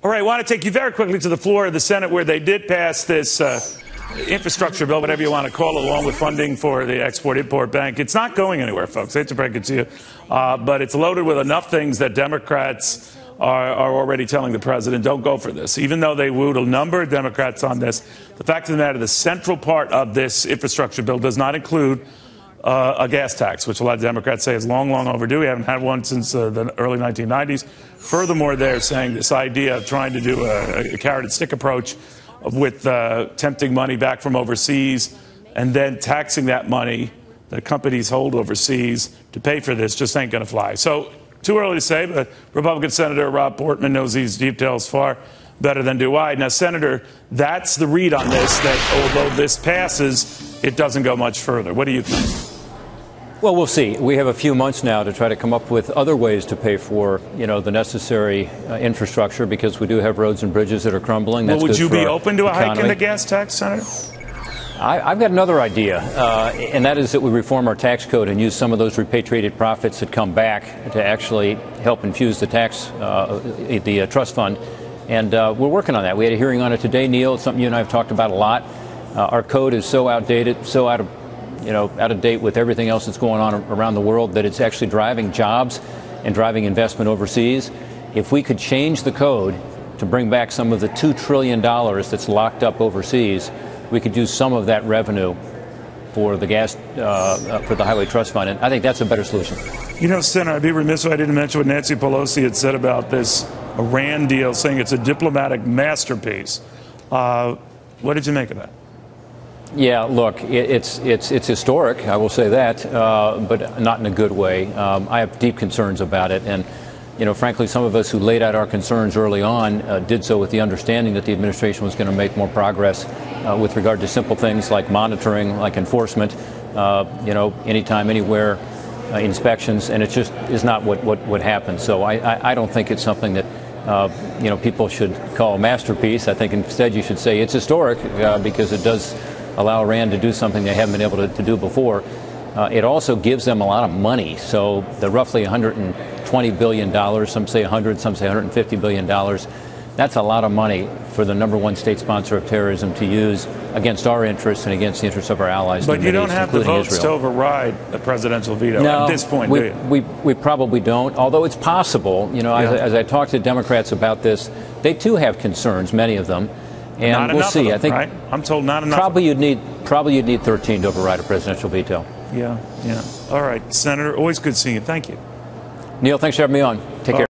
All right, I want to take you very quickly to the floor of the Senate where they did pass this infrastructure bill, whatever you want to call it, along with funding for the Export-Import Bank. It's not going anywhere, folks. I hate to break it to you. But it's loaded with enough things that Democrats are already telling the president, don't go for this. Even though they wooed a number of Democrats on this, the fact of the matter, the central part of this infrastructure bill does not include a gas tax, which a lot of Democrats say is long, long overdue. We haven't had one since the early 1990s. Furthermore, they're saying this idea of trying to do a carrot and stick approach with tempting money back from overseas and then taxing that money that companies hold overseas to pay for this just ain't going to fly. So too early to say, but Republican Senator Rob Portman knows these details far better than do I. Now, Senator, that's the read on this, that although this passes, it doesn't go much further. What do you think? Well, we'll see. We have a few months now to try to come up with other ways to pay for, the necessary infrastructure, because we do have roads and bridges that are crumbling. Well, would you be open to a hike in the gas tax, Senator? I've got another idea, and that is that we reform our tax code and use some of those repatriated profits that come back to actually help infuse the the trust fund. And we're working on that. We had a hearing on it today, Neil. It's something you and I have talked about a lot. Our code is so outdated, so out of date with everything else that's going on around the world, that it's actually driving jobs and driving investment overseas. If we could change the code to bring back some of the $2 trillion that's locked up overseas, we could use some of that revenue for the for the Highway Trust Fund, and I think that's a better solution. Senator, I'd be remiss if I didn't mention what Nancy Pelosi had said about this Iran deal, saying it's a diplomatic masterpiece. What did you make of that? Yeah, look, it's historic, I will say that, but not in a good way. I have deep concerns about it, and frankly, some of us who laid out our concerns early on did so with the understanding that the administration was going to make more progress with regard to simple things like monitoring, like enforcement, anytime, anywhere inspections, and it just is not what happened. So I don't think it's something that people should call a masterpiece. I think instead you should say it's historic because it does allow Iran to do something they haven't been able to do before. It also gives them a lot of money. So the roughly $120 billion, some say 100, some say $150 billion, that's a lot of money for the #1 state sponsor of terrorism to use against our interests and against the interests of our allies. But you don't have the votes to override a presidential veto at this point, do you? We probably don't, although it's possible. As I talk to Democrats about this, they too have concerns, many of them. And not we'll see. Them, I think right? I'm told not enough. Probably you'd need 13 to override a presidential veto. Yeah. All right, Senator. Always good seeing you. Thank you. Neil, thanks for having me on. Take care.